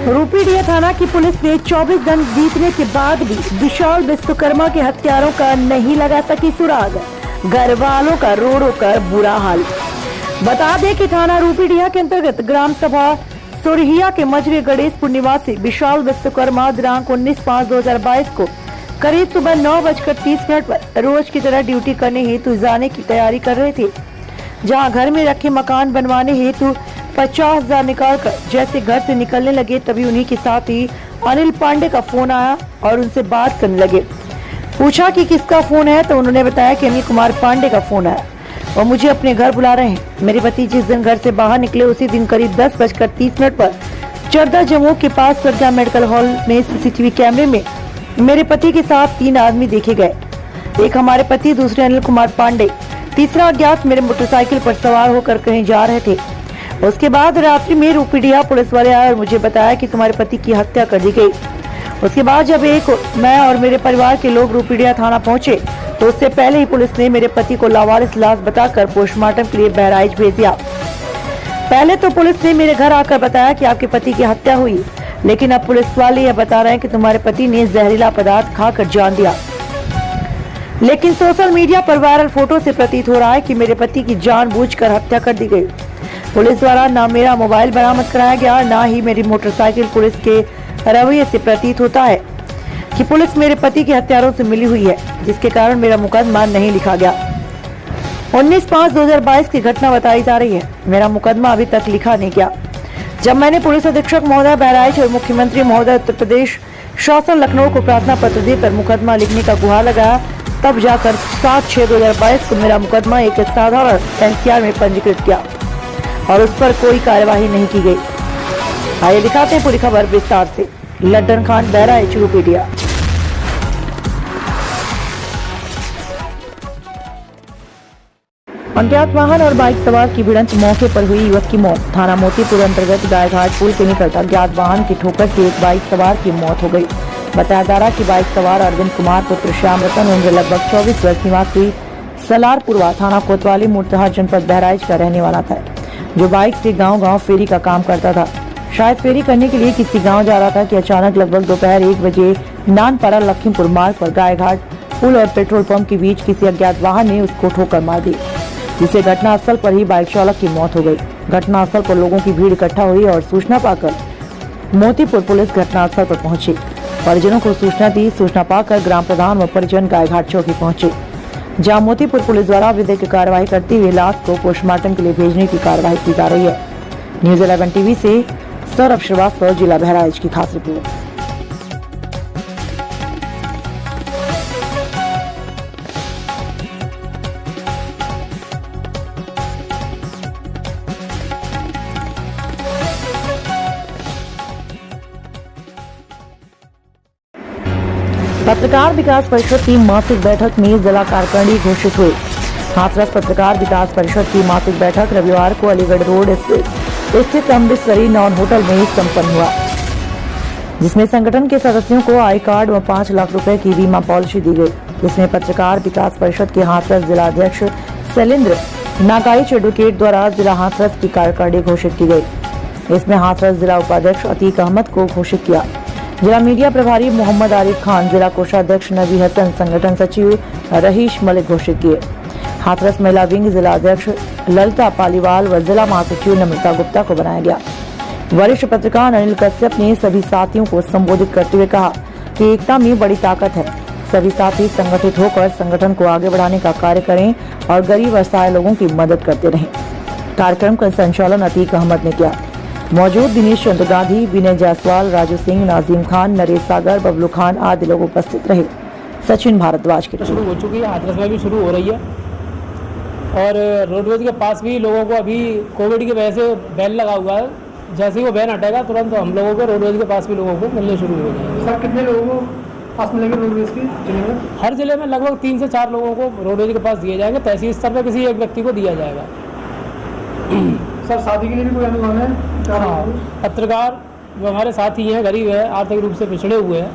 रूपीडीह थाना की पुलिस ने 24 दिन बीतने के बाद भी विशाल विश्वकर्मा के हत्यारों का नहीं लगा सकी सुराग। घर वालों का रो रो कर बुरा हाल। बता दें कि थाना रूपीडीह के अंतर्गत ग्राम सभा सुरहिया के मजरे गणेशपुर निवासी विशाल विश्वकर्मा दिनांक 19/5/2022 को करीब सुबह 9:30 पर रोज की तरह ड्यूटी करने हेतु जाने की तैयारी कर रहे थे। जहां घर में रखे मकान बनवाने हेतु 50,000 निकालकर जैसे घर से निकलने लगे, तभी उन्हीं के साथ ही अनिल पांडे का फोन आया और उनसे बात करने लगे। पूछा कि किसका फोन है, तो उन्होंने बताया कि अनिल कुमार पांडे का फोन आया और मुझे अपने घर बुला रहे हैं। मेरे पति जिस दिन घर से बाहर निकले उसी दिन करीब 10:30 पर चरदा जम्मू के पास प्रज्ञा मेडिकल हॉल में सीसीटीवी कैमरे में मेरे पति के साथ 3 आदमी देखे गए। एक हमारे पति, दूसरे अनिल कुमार पांडे, तीसरा अज्ञात मेरे मोटरसाइकिल पर सवार होकर कहीं जा रहे थे। उसके बाद रात्रि में रूपीडीह पुलिस वाले आए और मुझे बताया कि तुम्हारे पति की हत्या कर दी गई। उसके बाद जब मैं और मेरे परिवार के लोग रूपीडीह थाना पहुंचे तो उससे पहले ही पुलिस ने मेरे पति को लावारिस लाश बताकर पोस्टमार्टम के लिए बहराइच भेज दिया। पहले तो पुलिस ने मेरे घर आकर बताया कि आपके पति की हत्या हुई, लेकिन अब पुलिस वाले यह बता रहे हैं कि तुम्हारे पति ने जहरीला पदार्थ खाकर जान दिया। लेकिन सोशल मीडिया पर वायरल फोटो से प्रतीत हो रहा है कि मेरे पति की जानबूझकर हत्या कर दी गई। पुलिस द्वारा न मेरा मोबाइल बरामद कराया गया, न ही मेरी मोटरसाइकिल। पुलिस के रवैये से प्रतीत होता है कि पुलिस मेरे पति के हत्यारों से मिली हुई है, जिसके कारण मेरा मुकदमा नहीं लिखा गया। 19/5/2022 की घटना बताई जा रही है। मेरा मुकदमा अभी तक लिखा नहीं गया। जब मैंने पुलिस अधीक्षक महोदय बहराइच और मुख्यमंत्री महोदय उत्तर प्रदेश शासन लखनऊ को प्रार्थना पत्र देकर मुकदमा लिखने का गुहार लगाया, तब जाकर 7/6/2022 को मेरा मुकदमा एक साधारण एनसीआर में पंजीकृत किया और उस पर कोई कार्यवाही नहीं की गई। आइए दिखाते हैं पूरी खबर विस्तार से। लड्डन खान, बहराइच, रूपीडीह। अज्ञात वाहन और बाइक सवार की भिड़ंत, मौके पर हुई युवक की मौत। थाना मोतीपुर अंतर्गत गायघाट पुल के निकट अज्ञात वाहन की ठोकर से एक बाइक सवार की मौत हो गई। बताया जा रहा कि बाइक सवार अरविंद कुमार पुत्र श्याम रतन उम्र लगभग 24 वर्ष निवासी सलारपुरवा थाना कोतवाली मुर्तहा जनपद बहराइच का रहने वाला था, जो बाइक से गांव-गांव फेरी का काम करता था। शायद फेरी करने के लिए किसी गांव जा रहा था कि अचानक लगभग दोपहर 1 बजे नानपारा लखीमपुर मार्ग पर गायघाट पुल और पेट्रोल पंप के बीच किसी अज्ञात वाहन ने उसको ठोकर मार दी, जिससे घटनास्थल पर ही बाइक चालक की मौत हो गई। घटनास्थल पर लोगों की भीड़ इकट्ठा हुई और सूचना पाकर मोतीपुर पुलिस घटनास्थल पर पहुंची। परिजनों को सूचना दी। सूचना पाकर ग्राम प्रधान व परिजन गायघाट चौकी पहुंचे, जहां मोतीपुर पुलिस द्वारा विधिक कार्रवाई करते हुए लाश को पोस्टमार्टम के लिए भेजने की कार्रवाई की जा रही है। न्यूज़ 11 टीवी से सौरभ श्रीवास्तव, जिला बहराइच की खास रिपोर्ट। पत्रकार विकास परिषद की मासिक बैठक में जिला कार्यकारिणी घोषित हुई। हाथरस पत्रकार विकास परिषद की मासिक बैठक रविवार को अलीगढ़ रोड स्थित अमृतसरी नॉन होटल में संपन्न हुआ, जिसमें संगठन के सदस्यों को आई कार्ड व 5 लाख रुपए की बीमा पॉलिसी दी गई। जिसमें पत्रकार विकास परिषद के हाथरस जिला अध्यक्ष शैलेंद्र नागाइच एडवोकेट द्वारा जिला हाथरस की कार्यकारिणी घोषित की गई। इसमें हाथरस जिला उपाध्यक्ष अतीक अहमद को घोषित किया। जिला मीडिया प्रभारी मोहम्मद आरिफ खान, जिला कोषाध्यक्ष नबी हसन, संगठन सचिव रहीश मलिक घोषित किए। हाथरस महिला विंग जिला अध्यक्ष ललिता पालीवाल व जिला महासचिव नम्रता गुप्ता को बनाया गया। वरिष्ठ पत्रकार अनिल कश्यप ने सभी साथियों को संबोधित करते हुए कहा कि एकता में बड़ी ताकत है। सभी साथी संगठित होकर संगठन को आगे बढ़ाने का कार्य करें और गरीब असहाय लोगों की मदद करते रहें। कार्यक्रम का संचालन अतीक अहमद ने किया। मौजूद दिनेश चंद्र गांधी, विनय जायसवाल, राजू सिंह, नाजिम खान, नरेश सागर, बबलू खान आदि लोग उपस्थित रहे। सचिन भारद्वाज की शुरू हो चुकी है, हाथरस में भी शुरू हो रही है और रोडवेज के पास भी लोगों को अभी कोविड की वजह से बैन लगा हुआ है। जैसे ही वो बैन हटेगा तुरंत हम लोगों को रोडवेज के पास भी लोगों को मिलने शुरू हो जाएंगे। सर कितने लोगों को पास मिलेंगे रोडवेज के जिले में? हर जिले में लगभग 3 से 4 लोगों को रोडवेज के पास दिए जाएंगे। तहसील स्तर पर किसी एक व्यक्ति को दिया जाएगा। सर शादी के लिए भी कोई अनुमान है? हाँ, पत्रकार जो हमारे साथी हैं, गरीब है, आर्थिक रूप से पिछड़े हुए हैं,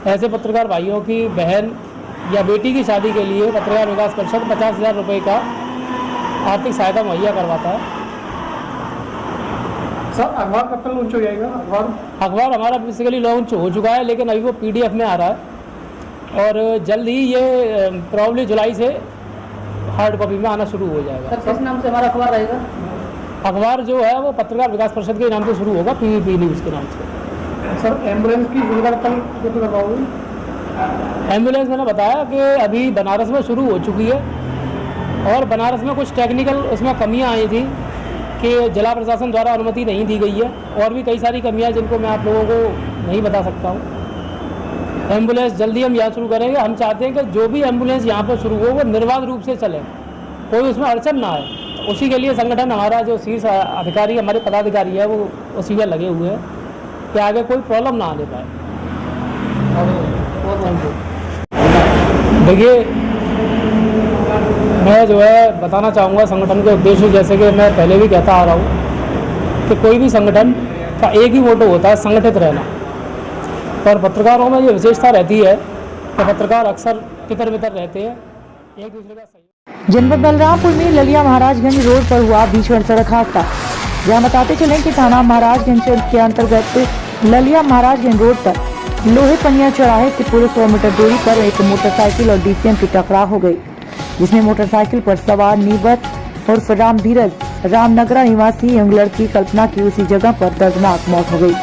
ऐसे पत्रकार भाइयों की बहन या बेटी की शादी के लिए पत्रकार विकास परिषद 50,000 रुपये का आर्थिक सहायता मुहैया करवाता है। सर अखबार कब तक लॉन्च हो जाएगा? अखबार हमारा बेसिकली लॉन्च हो चुका है, लेकिन अभी वो PDF में आ रहा है और जल्द ही ये प्रॉब्ली जुलाई से हार्ड कॉपी में आना शुरू हो जाएगा। सर किस नाम से हमारा अखबार रहेगा? अखबार जो है वो पत्रकार विकास परिषद के नाम से शुरू होगा, PVP न्यूज़ के नाम से। सर एम्बुलेंस की सुविधा कब तक करवाओगे? एम्बुलेंस मैंने बताया कि अभी बनारस में शुरू हो चुकी है और बनारस में कुछ टेक्निकल उसमें कमियां आई थी कि जिला प्रशासन द्वारा अनुमति नहीं दी गई है, और भी कई सारी कमियां जिनको मैं आप लोगों को नहीं बता सकता हूं। एम्बुलेंस जल्दी हम यहाँ शुरू करेंगे। हम चाहते हैं कि जो भी एम्बुलेंस यहाँ पर शुरू हो वो निर्बाध रूप से चले, कोई उसमें अड़चन ना आए। उसी के लिए संगठन हमारा जो शीर्ष अधिकारी हमारे पदाधिकारी है वो उसी में लगे हुए हैं कि आगे कोई प्रॉब्लम ना आने पाए। देखिए, मैं जो है बताना चाहूँगा संगठन के उद्देश्य, जैसे कि मैं पहले भी कहता आ रहा हूँ कि कोई भी संगठन का एक ही मोटो होता है, संगठित रहना। पर पत्रकारों में ये विशेषता रहती है कि पत्रकार अक्सर तितर बितर रहते हैं, एक दूसरे का सहयोग। जनपद बलरामपुर में ललिया महाराजगंज रोड पर हुआ भीषण सड़क हादसा। जहां बताते चलें कि थाना महाराजगंज के अंतर्गत ललिया महाराजगंज रोड पर लोहे पनिया चौराहे से पूरे 100 मीटर दूरी पर एक मोटरसाइकिल और DCM की टकराव हो गई, जिसमें मोटरसाइकिल पर सवार नीबत और राम धीरज रामनगरा निवासी एवं लड़की कल्पना की उसी जगह पर दर्दनाक मौत हो गई।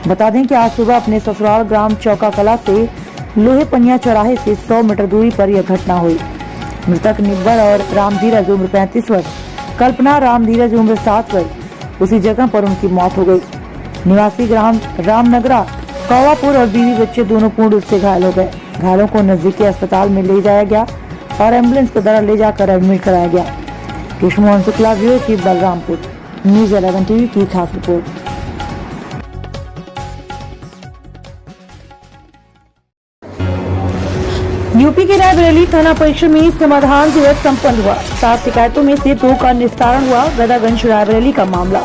बता दें कि आज सुबह अपने ससुराल ग्राम चौका कला से लोहे पनिया चौराहे से 100 मीटर दूरी पर यह घटना हुई। मृतक निब्बर और राम धीरज उम्र 35 वर्ष, कल्पना राम धीरज उम्र 7 वर्ष, उसी जगह पर उनकी मौत हो गई। निवासी ग्राम रामनगरा कौवापुर और बीवी बच्चे दोनों पूर्ण रूप से घायल हो गए। घायलों को नजदीकी अस्पताल में ले जाया गया और एम्बुलेंस के द्वारा ले जाकर एडमिट कराया गया। Krishna Mohan Shukla, bureau chief, Balrampur, news 11 TV की खास रिपोर्ट। यूपी के रायबरेली थाना परिसर में समाधान दिवस संपन्न हुआ। 7 शिकायतों में से 2 का निस्तारण हुआ। गदागंज रायबरेली का मामला।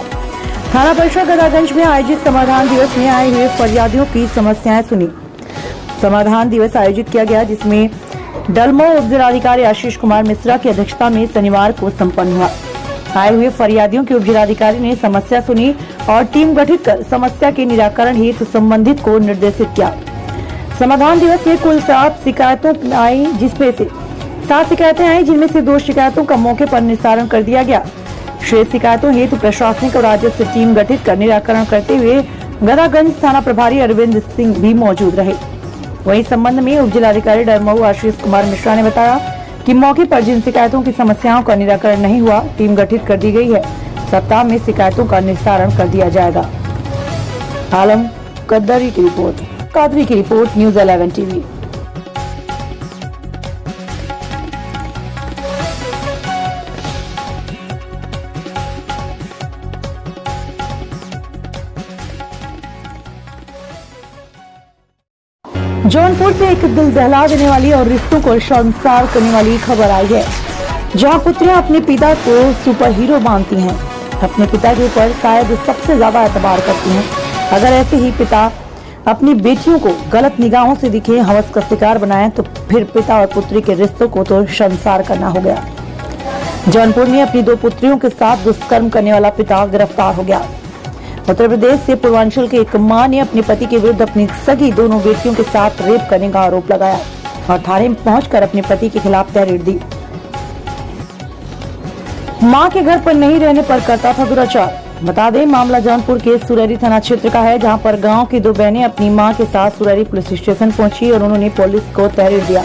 थाना परिसर गदागंज में आयोजित समाधान दिवस में आए हुए फरियादियों की समस्याएं सुनी। समाधान दिवस आयोजित किया गया, जिसमें डलमो उप जिलाधिकारी आशीष कुमार मिश्रा की अध्यक्षता में शनिवार को संपन्न हुआ। आए हुए फरियादियों के उप जिलाधिकारी ने समस्या सुनी और टीम गठित कर समस्या के निराकरण हेतु संबंधित को निर्देशित किया। समाधान दिवस में कुल 7 शिकायतों आई, जिसमें से 7 शिकायतें आई, जिनमें से 2 शिकायतों का मौके पर निस्तारण कर दिया गया। शेष शिकायतों हेतु प्रशासनिक और राजस्व टीम गठित कर निराकरण करते हुए गदागंज थाना प्रभारी अरविंद सिंह भी मौजूद रहे। वहीं संबंध में उप जिलाधिकारी डरमऊ आशीष कुमार मिश्रा ने बताया कि मौके पर जिन शिकायतों की समस्याओं का निराकरण नहीं हुआ, टीम गठित कर दी गई है। सप्ताह में शिकायतों का निस्तारण कर दिया जाएगा। आलम कदरी की रिपोर्ट, न्यूज 11 TV। जौनपुर से एक दिल दहला देने वाली और रिश्तों को शर्मसार करने वाली खबर आई है, जहां पुत्रियां अपने पिता को सुपर हीरो मानती हैं, अपने पिता के ऊपर शायद सबसे ज्यादा एतबार करती हैं। अगर ऐसे ही पिता अपनी बेटियों को गलत निगाहों से दिखे, हवस का शिकार बनाए, तो फिर पिता और पुत्री के रिश्तों को तो शर्मसार करना हो गया। जौनपुर में अपनी 2 पुत्रियों के साथ दुष्कर्म करने वाला पिता गिरफ्तार हो गया। उत्तर प्रदेश से पूर्वांचल के एक मां ने अपने पति के विरुद्ध अपनी सगी दोनों बेटियों के साथ रेप करने का आरोप लगाया और थाने में पहुंचकर अपने पति के खिलाफ तहरीर दी। मां के घर पर नहीं रहने पर करता था दुराचार। बता दें, मामला जौनपुर के सुरेरी थाना क्षेत्र का है, जहां पर गांव की 2 बहनें अपनी मां के साथ सुरेरी पुलिस स्टेशन पहुंची और उन्होंने पुलिस को तहरीर दिया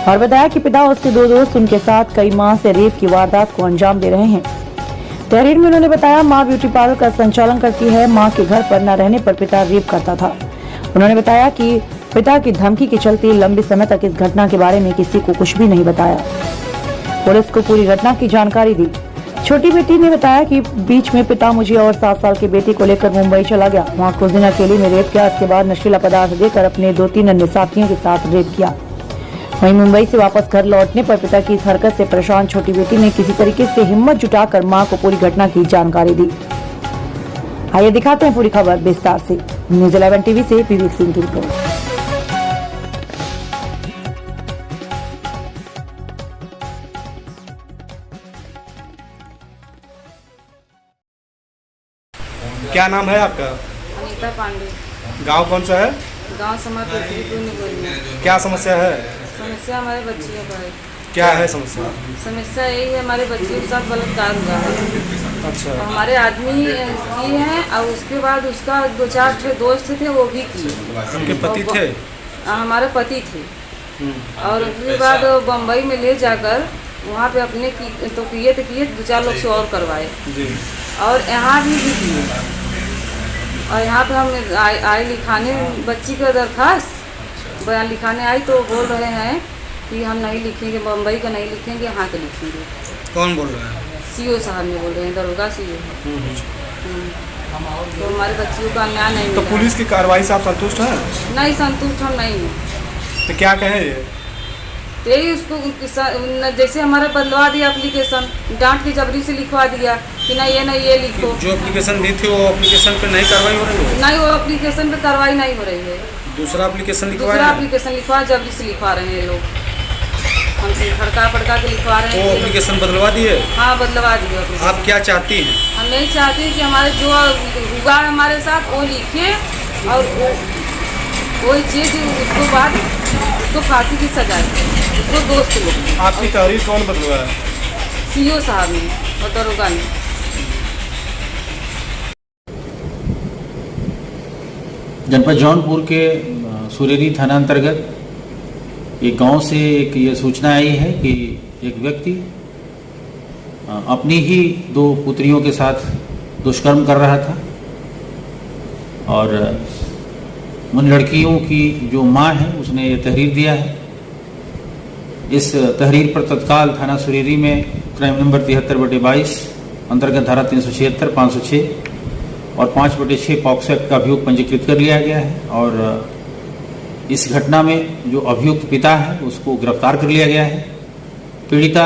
और बताया कि पिता उसके 2 दोस्त उनके साथ कई माह से रेप की वारदात को अंजाम दे रहे हैं। तहरीर में उन्होंने बताया, मां ब्यूटी पार्लर का संचालन करती है। मां के घर पर न रहने पर पिता रेप करता था। उन्होंने बताया कि पिता की धमकी के चलते लंबे समय तक इस घटना के बारे में किसी को कुछ भी नहीं बताया। पुलिस को पूरी घटना की जानकारी दी। छोटी बेटी ने बताया कि बीच में पिता मुझे और 7 साल की बेटी को लेकर मुंबई चला गया। वहाँ कुछ दिन अकेले में रेप किया। इसके बाद नशीला पदार्थ देकर अपने 2-3 अन्य साथियों के साथ रेप किया। वहीं मुंबई से वापस घर लौटने पर पिता की इस हरकत से परेशान छोटी बेटी ने किसी तरीके से हिम्मत जुटाकर मां को पूरी घटना की जानकारी दी। आइए दिखाते हैं पूरी खबर विस्तार से। न्यूज 11 TV से पीवी सिंह की रिपोर्ट। क्या नाम है आपका? अनीता पांडे। गांव कौन सा है? गांव समाज पृथ्वीपुर में बोल रही हूँ। क्या समस्या है? समस्या हमारे बच्चियों का है। क्या है समस्या? समस्या यही है, हमारे बच्चियों के साथ बलात्कार हुआ है। अच्छा। और हमारे आदमी की है और उसके बाद उसका 2-4 ठे दोस्त थे वो भी किए। उनके पति थे? हमारे पति थे। और उसके बाद बम्बई में ले जाकर वहाँ पे अपने तो किए 2-4 लोग से और करवाए जी। और यहाँ भी किए। और यहाँ पे हम आए लिखाने बच्ची का दरखास्त बयान लिखाने आई तो बोल रहे हैं कि हम नहीं लिखेंगे, बम्बई का नहीं लिखेंगे, यहाँ का लिखेंगे। कौन बोल रहा है? सीओ साहब ने बोल रहे हैं, दरोगा सीओ। तो हमारे बच्चियों का अन्याय नहीं तो मिला। पुलिस की कार्रवाई से आप संतुष्ट हैं? नहीं, संतुष्ट हम नहीं हैं। तो क्या कहें ये? यही उसको जैसे हमारा बदलवा दिया एप्लीकेशन, डांट के जबरी से लिखवा दिया कि नहीं ये लिखो। जो एप्लीकेशन दी थी वो एप्लीकेशन पे नहीं कार्रवाई हो रही है? नहीं, वो एप्लीकेशन पे कार्रवाई नहीं हो रही है। दूसरा एप्लीकेशन दूसरा एप्लीकेशन लिखवा जबरी से लिखवा रहे हैं लोग, हमसे फड़का के लिखवा रहे वो हैं। एप्लीकेशन बदलवा दिए? हाँ, बदलवा दिए। आप क्या चाहती हैं? हम नहीं चाहते कि हमारे जो हुआ है हमारे साथ वो लिखे और कोई चीज़ उसको बाद उसको फांसी की सजा है, उसको दोस्त लोग। आपकी तहरीर कौन बदलवाया? सीओ साहब ने और दरोगा ने। जनपद जौनपुर के सुरेरी थाना अंतर्गत एक गांव से एक ये सूचना आई है कि एक व्यक्ति अपनी ही 2 पुत्रियों के साथ दुष्कर्म कर रहा था और उन लड़कियों की जो मां है उसने ये तहरीर दिया है। इस तहरीर पर तत्काल थाना सुरेरी में क्राइम नंबर 73/22 अंतर्गत धारा 376, 506 और 5/6 पॉक्सो एक्ट का अभियोग पंजीकृत कर लिया गया है और इस घटना में जो अभियुक्त पिता है उसको गिरफ्तार कर लिया गया है। पीड़िता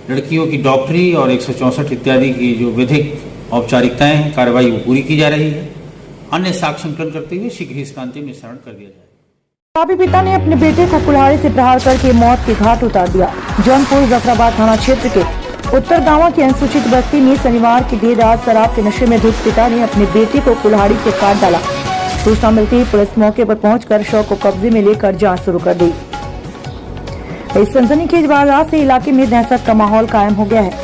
लड़कियों की डॉक्टरी और 164 इत्यादि की जो विधिक औपचारिकताएं हैं कार्रवाई वो पूरी की जा रही है। अन्य साक्ष्य संकलन करते हुए शीघ्र ही इसका अंतिम निस्तारण कर दिया जाएगा। आरोपी पिता ने अपने बेटे को कुल्हाड़ी से प्रहार करके मौत के घाट उतार दिया। जौनपुर जफराबाद थाना क्षेत्र के उत्तर गांव की अनुसूचित बस्ती में शनिवार की देर रात शराब के नशे में धुत पिता ने अपने बेटे को कुल्हाड़ी से काट डाला। सूचना मिलते ही पुलिस मौके पर पहुंचकर शव को कब्जे में लेकर जांच शुरू कर दी। इस सनसनीखेज वारदात से इलाके में दहशत का माहौल कायम हो गया है।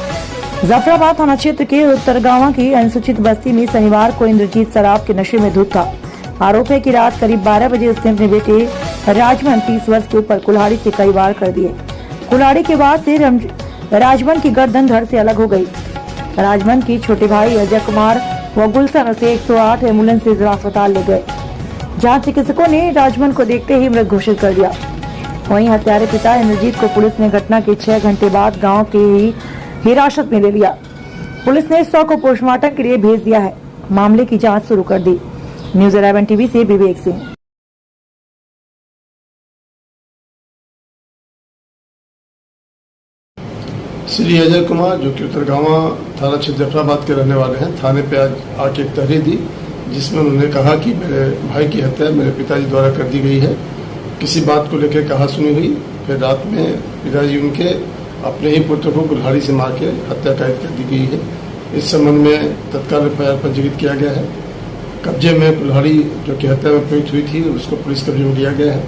जफराबाद थाना क्षेत्र के उत्तरगांव की अनुसूचित बस्ती में शनिवार को इंद्रजीत शराब के नशे में धुत था। आरोप है कि रात करीब 12 बजे उसने अपने बेटे राजमन 30 वर्ष के ऊपर कुल्हाड़ी से कई वार कर दिए। कुल्हाड़ी के बाद से राजमन की गर्दन धड़ से अलग हो गई। राजमन की छोटे भाई अजय कुमार व गुलशन उसे 108 एम्बुलेंस से जिला अस्पताल ले गए, जहां चिकित्सकों ने राजमन को देखते ही मृत घोषित कर दिया। वहीं हत्यारे पिता इंद्रजीत को पुलिस ने घटना के 6 घंटे बाद गांव के ही हिरासत में ले लिया। पुलिस ने शव को पोस्टमार्टम के लिए भेज दिया है। मामले की जांच शुरू कर दी। न्यूज 11 टीवी से विवेक सिंह। श्री अजय कुमार जो कि उत्तरगावा थाना क्षेत्र जफराबाद के रहने वाले हैं, थाने पे आज आके एक तहरीर दी जिसमें उन्होंने कहा कि मेरे भाई की हत्या मेरे पिताजी द्वारा कर दी गई है। किसी बात को लेकर कहा सुनी हुई, फिर रात में पिताजी उनके अपने ही पुत्र को कुल्हाड़ी से मार के हत्या कैद कर दी गई है। इस संबंध में तत्काल एफआईआर पंजीकृत किया गया है। कब्जे में कुल्हाड़ी जो कि हत्या में प्रयुक्त हुई थी उसको पुलिस कब्जे में लिया गया है।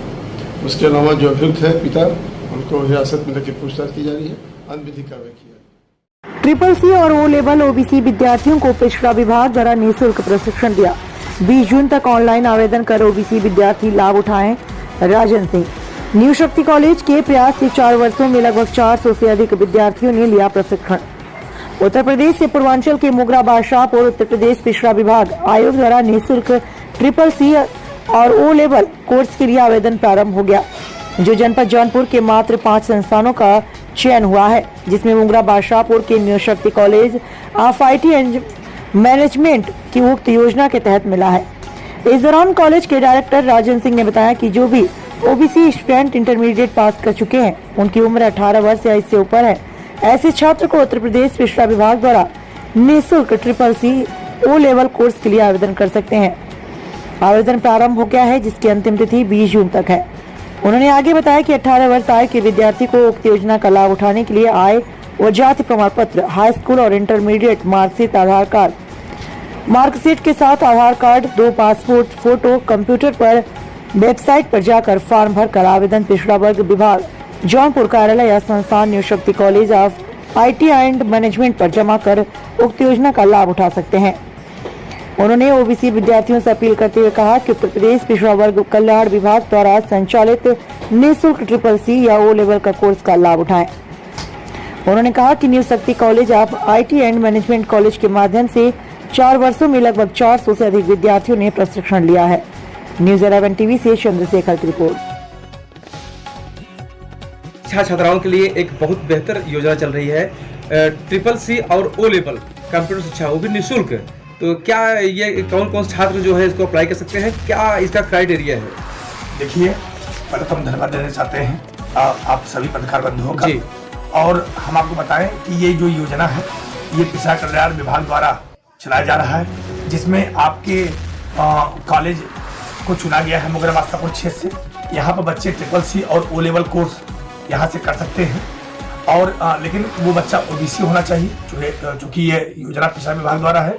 उसके अलावा जो अभियुक्त है पिता, उनको हिरासत में लेकर पूछताछ की जा रही है, अन्य कार्रवाई की जा रही है। ट्रिपल सी और ओ लेवल ओबीसी विद्यार्थियों को पिछड़ा विभाग द्वारा निःशुल्क प्रशिक्षण दिया। 20 जून तक ऑनलाइन आवेदन कर ओबीसी विद्यार्थी लाभ उठाएं। राजन सिंह। न्यू शक्ति कॉलेज के प्रयास से 4 वर्षों में लगभग 400 से अधिक विद्यार्थियों ने लिया प्रशिक्षण। उत्तर प्रदेश से पूर्वांचल के मुगरा बादशाह और उत्तर प्रदेश पिछड़ा विभाग आयोग द्वारा निःशुल्क ट्रिपल सी और ओ लेवल कोर्स के लिए आवेदन प्रारंभ हो गया, जो जनपद जौनपुर के मात्र 5 संस्थानों का चयन हुआ है, जिसमें मुगरा बादशाहपुर के न्यू शक्ति college of IT and management की उक्त योजना के तहत मिला है। इस दौरान कॉलेज के डायरेक्टर राजन सिंह ने बताया कि जो भी ओबीसी स्टूडेंट इंटरमीडिएट पास कर चुके हैं, उनकी उम्र 18 वर्ष या इससे ऊपर है, ऐसे छात्र को उत्तर प्रदेश पिछड़ा विभाग द्वारा निःशुल्क triple C O level course के लिए आवेदन कर सकते हैं। आवेदन प्रारंभ हो गया है, जिसकी अंतिम तिथि 20 जून तक है। उन्होंने आगे बताया कि 18 वर्ष आयु के विद्यार्थी को उक्त योजना का लाभ उठाने के लिए आय व जाति प्रमाण पत्र, हाई स्कूल और इंटरमीडिएट मार्कशीट, आधार कार्ड, मार्कशीट के साथ आधार कार्ड, 2 पासपोर्ट फोटो, कंप्यूटर पर वेबसाइट पर जाकर फॉर्म भरकर आवेदन पिछड़ा वर्ग विभाग जौनपुर कार्यालय या संस्थान न्यू शक्ति college of IT and management पर जमा कर उक्त योजना का लाभ उठा सकते हैं। उन्होंने OBC विद्यार्थियों से अपील करते हुए कहा कि उत्तर प्रदेश पिछड़ा वर्ग कल्याण विभाग द्वारा संचालित निःशुल्क CCC या O लेवल का कोर्स का लाभ उठाएं। उन्होंने कहा कि न्यू शक्ति college of IT and management college के माध्यम से 4 वर्षों में लगभग 400 से अधिक विद्यार्थियों ने प्रशिक्षण लिया है। न्यूज 11 टीवी से चंद्रशेखर की रिपोर्ट। छात्राओं के लिए एक बहुत बेहतर योजना चल रही है, CCC और O लेवल कंप्यूटर शिक्षा, वो भी निःशुल्क। तो क्या ये कौन कौन छात्र जो है इसको अप्लाई कर सकते हैं, क्या इसका क्राइटेरिया है? देखिए, पहले तो हम धन्यवाद देना चाहते हैं आप सभी पत्रकार बंधुओं का। और हम आपको बताएं कि ये जो योजना है ये पिछड़ा कल्याण विभाग द्वारा चलाया जा रहा है, जिसमें आपके कॉलेज को चुना गया है मुगरा वास्तापुर क्षेत्र से। यहाँ पर बच्चे CCC और O लेवल कोर्स यहाँ से कर सकते हैं। और लेकिन वो बच्चा OBC होना चाहिए, चूँकि ये योजना पिछड़ा विभाग द्वारा है,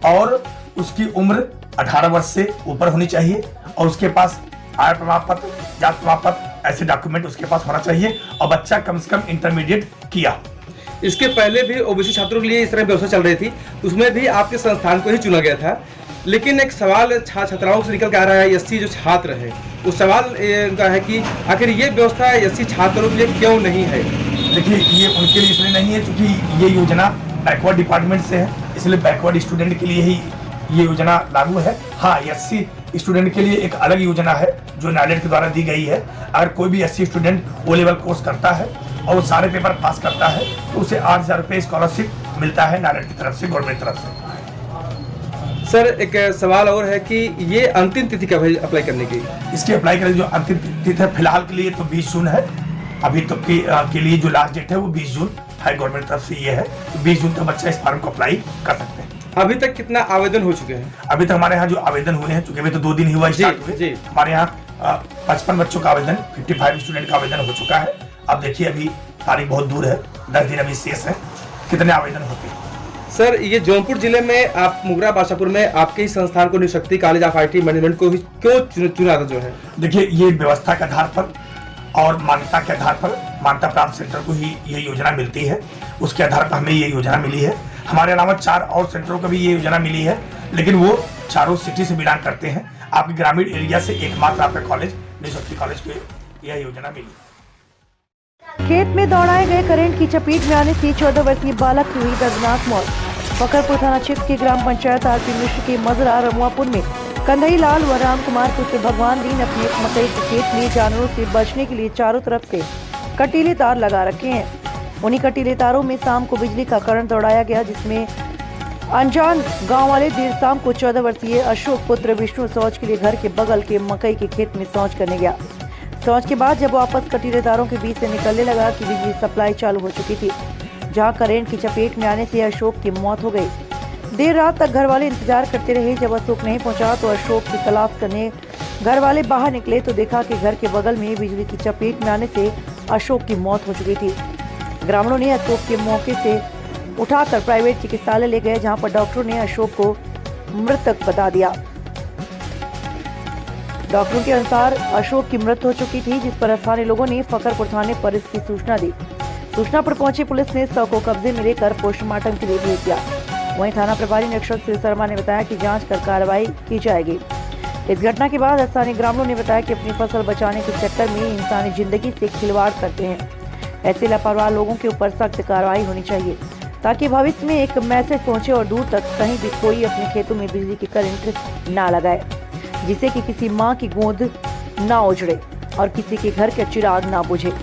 और उसकी उम्र 18 वर्ष से ऊपर होनी चाहिए, और उसके पास आय प्रमाण पत्र, जात प्रमाण पत्र, ऐसे डॉक्यूमेंट उसके पास होना चाहिए, और बच्चा कम से कम इंटरमीडिएट किया। इसके पहले भी OBC छात्रों के लिए इस तरह व्यवस्था चल रही थी, उसमें भी आपके संस्थान को ही चुना गया था। लेकिन एक सवाल छात्राओं से निकल के आ रहा है, SC जो छात्र है, उस सवाल उनका है कि आखिर ये व्यवस्था SC छात्रों के लिए क्यों नहीं है? देखिए, ये उनके लिए इसलिए नहीं है क्योंकि ये योजना बैकवर्ड डिपार्टमेंट से है, इसलिए बैकवर्ड स्टूडेंट के लिए ही ये योजना लागू है। हाँ, SC स्टूडेंट के लिए एक अलग योजना है जो NADED के द्वारा दी गई है। अगर कोई भी SC student O level course करता है और वो सारे पेपर पास करता है तो उसे 8,000 रुपये स्कॉलरशिप मिलता है NADED की तरफ से, गवर्नमेंट तरफ से। सर, एक सवाल और है कि ये अंतिम तिथि कब है अप्लाई करने की? इसकी अप्लाई करने की जो अंतिम तिथि है फिलहाल के लिए तो 20 जून है। अभी तक के लिए जो लास्ट डेट है वो 20 जून है, गवर्नमेंट तरफ से ये है। तो 20 जून तक बच्चा इस फॉर्म को अप्लाई कर सकते हैं। अभी तक कितना आवेदन हो चुके हैं? अभी तक हमारे यहाँ जो आवेदन हुए हैं, चूंकि अभी तो 2 दिन ही हुआ स्टार्ट हुए, हमारे यहाँ 55 बच्चों का आवेदन, 55 स्टूडेंट का आवेदन हो चुका है। अब देखिए, अभी तारीख बहुत दूर है, 10 दिन अभी शेष है, कितने आवेदन होते हैं। सर, ये जौनपुर जिले में आप मुगरा बादशाहपुर में आपके ही संस्थान को न्यू शक्ति कॉलेज ऑफ IT मैनेजमेंट को ही क्यों चुना था जो है? देखिए, ये व्यवस्था के आधार पर और मान्यता के आधार पर, मान्यता प्राप्त सेंटर को ही ये योजना मिलती है, उसके आधार पर हमें ये योजना मिली है। हमारे अलावा 4 और सेंटरों को भी ये योजना मिली है, लेकिन वो चारों सिटी से बिलोंग करते हैं। आपके ग्रामीण एरिया से एकमात्र आपका कॉलेज न्यू शक्ति कॉलेज को यह योजना मिली। खेत में दौड़ाए गए करंट की चपेट में आने से 14 वर्षीय बालक की हुई दर्दनाक मौत। फकरपुर थाना क्षेत्र के ग्राम पंचायत RP मिश्र के मजरा रमुआपुर में कंधई लाल व राम कुमार पुत्र भगवान दीन अपने मकई के खेत में जानवरों से बचने के लिए चारों तरफ से कटीले तार लगा रखे हैं। उन्हीं कटीले तारों में शाम को बिजली का करंट दौड़ाया गया, जिसमें अनजान गांव वाले देर शाम को 14 वर्षीय अशोक पुत्र विष्णु शौच के लिए घर के बगल के मकई के खेत में शौच करने गया। शौच के बाद जब वापस कटीले तारों के बीच से निकलने लगा कि बिजली सप्लाई चालू हो चुकी थी, जहां करंट की चपेट में आने से अशोक की मौत हो गई। देर रात तक घर वाले इंतजार करते रहे। जब अशोक नहीं पहुंचा तो अशोक की तलाश करने घर वाले बाहर निकले तो देखा कि घर के बगल में बिजली की चपेट में आने से अशोक की मौत हो चुकी थी। ग्रामीणों ने अशोक के मौके से उठाकर प्राइवेट चिकित्सालय ले गए, जहां पर डॉक्टरों ने अशोक को मृतक बता दिया। डॉक्टरों के अनुसार अशोक की मृत्यु हो चुकी थी, जिस पर स्थानीय लोगों ने फकरपुर थाने पर इसकी सूचना दी। सूचना पर पहुंची पुलिस ने शव को कब्जे में लेकर पोस्टमार्टम के लिए भेज दिया। वहीं थाना प्रभारी निरीक्षक श्री शर्मा ने बताया कि जांच कर कार्रवाई की जाएगी। इस घटना के बाद स्थानीय ग्रामीणों ने बताया कि अपनी फसल बचाने के चक्कर में इंसानी जिंदगी से खिलवाड़ करते हैं। ऐसे लापरवाह लोगों के ऊपर सख्त कार्रवाई होनी चाहिए, ताकि भविष्य में एक मैसेज पहुंचे और दूर तक कहीं भी कोई अपने खेतों में बिजली की करंट ना लगाए, जिससे कि किसी मां की गोद ना उजड़े और किसी के घर के चिराग ना बुझे।